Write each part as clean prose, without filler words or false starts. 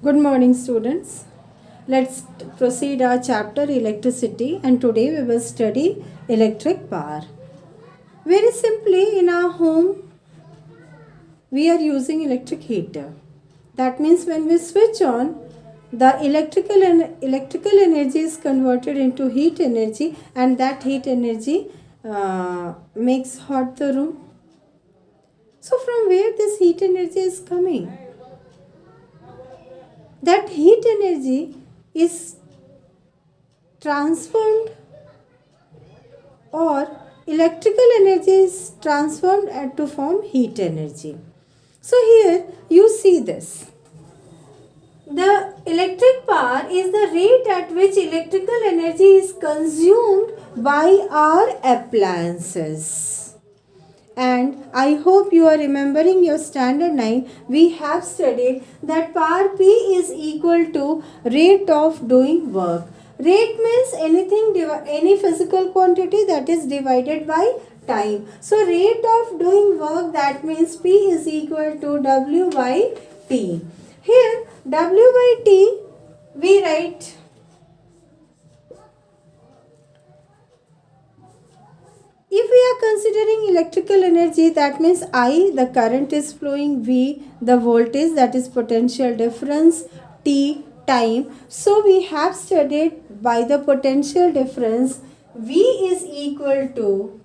Good morning, students. Let's proceed our chapter electricity, and today we will study electric power. Very simply, in our home, we are using electric heater. That means when we switch on, the electrical energy is converted into heat energy, and that heat energy makes hot the room. So, from where this heat energy is coming? That heat energy is transformed, or electrical energy is transformed to form heat energy. So here you see this. The electric power is the rate at which electrical energy is consumed by our appliances. And I hope you are remembering your standard 9. We have studied that power P is equal to rate of doing work. Rate means any physical quantity that is divided by time. So rate of doing work, that means P is equal to W by T. Here W by T we write, if we are considering electrical energy, that means I, the current is flowing, V, the voltage, that is potential difference, T, time. So we have studied by the potential difference, V is equal to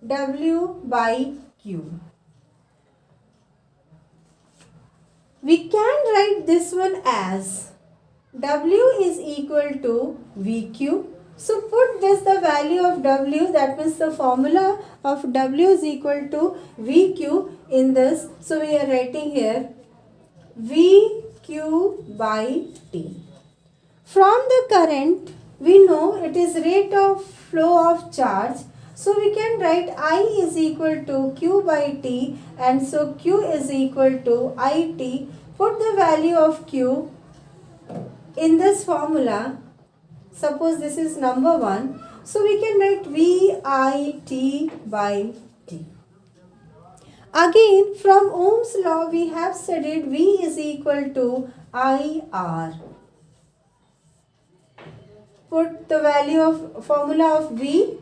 W by Q. We can write this one as W is equal to VQ. So put this the value of W, that means the formula of W is equal to VQ in this. So we are writing here VQ by T. From the current, we know it is rate of flow of charge. So we can write I is equal to Q by T, and so Q is equal to IT. Put the value of Q in this formula. Suppose this is number 1. So we can write VIT by T. Again, from Ohm's law, we have studied V is equal to IR. Put the value of formula of V.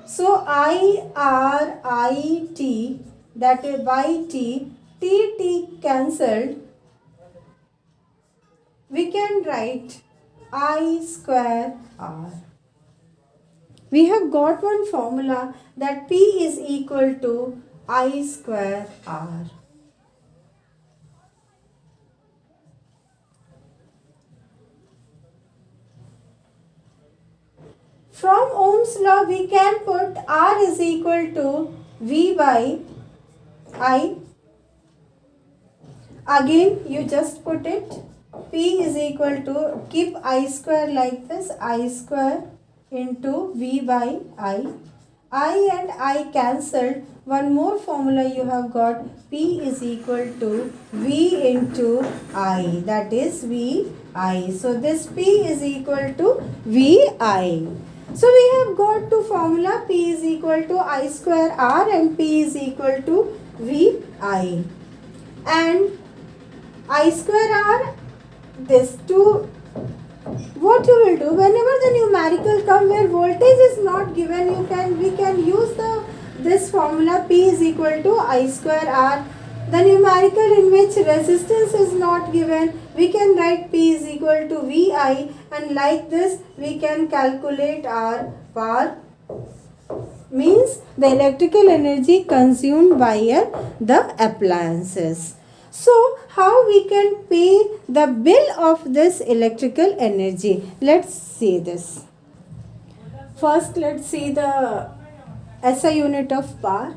So IRIT, that is by T, T cancelled. We can write I square R. We have got one formula that P is equal to I square R. From Ohm's law, we can put R is equal to V by I. Again, you just put it. P is equal to, keep I square like this, I square into V by I. I and I cancelled. One more formula you have got, P is equal to V into I, that is VI. So this P is equal to VI. So we have got two formula, P is equal to I square R and P is equal to VI. And I square R, this two, what you will do, whenever the numerical come where voltage is not given, we can use this formula P is equal to I square R. The numerical in which resistance is not given, we can write P is equal to VI, and like this we can calculate our power, means the electrical energy consumed by the appliances. So how we can pay the bill of this electrical energy? Let's see this. First, let's see the SI unit of power.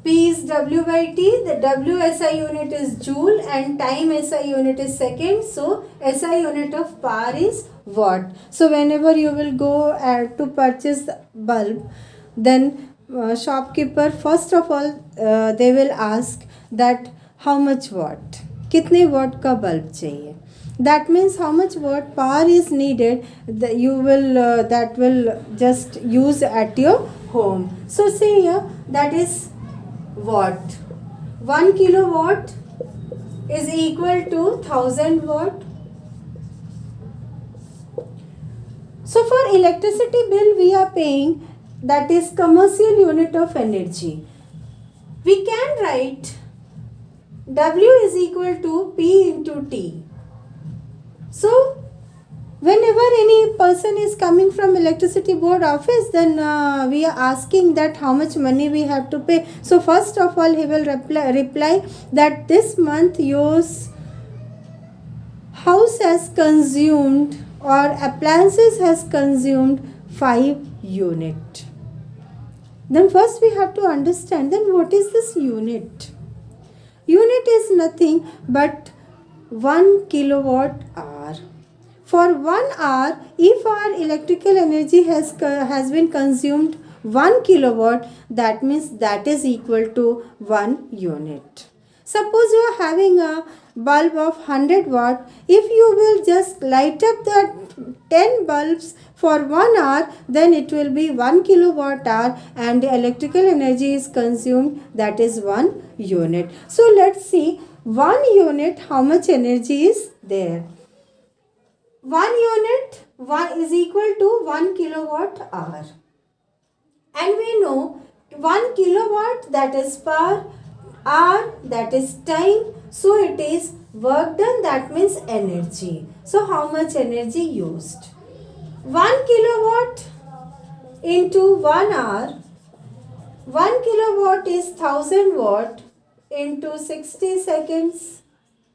P is W by T. The W SI unit is joule and time SI unit is second. So SI unit of power is watt. So whenever you will go to purchase the bulb, then shopkeeper, first of all they will ask that how much watt, कितने watt का bulb चाहिए. That means how much watt power is needed, that will just use at your home. So say here that is watt. 1 kilowatt is equal to 1000 watt. So for electricity bill we are paying, that is commercial unit of energy. We can write W is equal to P into T. So whenever any person is coming from electricity board office, then we are asking that how much money we have to pay. So first of all he will reply that this month your house has consumed or appliances has consumed 5 unit. Then first we have to understand, then what is this unit? Unit is nothing but 1 kilowatt hour. For 1 hour, if our electrical energy has been consumed 1 kilowatt, that means that is equal to 1 unit. Suppose you are having a bulb of 100 watt. If you will just light up the 10 bulbs for 1 hour, then it will be 1 kilowatt hour and the electrical energy is consumed, that is 1 unit. So let's see 1 unit how much energy is there. 1 unit is equal to 1 kilowatt hour. And we know 1 kilowatt, that is per hour, that is time. So it is work done, that means energy. So how much energy used? 1 kilowatt into 1 hour. 1 kilowatt is 1000 watt into 60 seconds.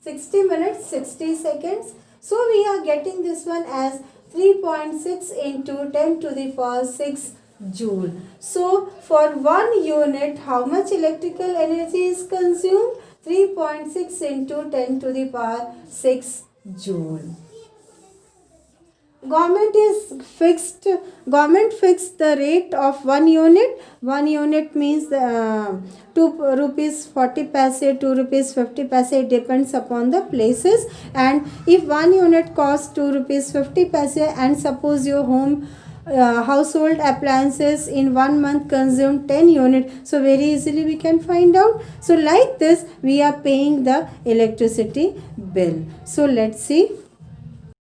60 minutes, 60 seconds. So we are getting this one as 3.6 into 10 to the power 6 joule. So for 1 unit, how much electrical energy is consumed? 3.6 into 10 to the power 6 joule. Government fixed the rate of 1 unit. 1 unit means 2 rupees 40 paise, 2 rupees 50 paise. It depends upon the places. And if 1 unit costs 2 rupees 50 paise, and suppose your home household appliances in 1 month consume 10 units, so very easily we can find out. So like this we are paying the electricity bill. So let's see.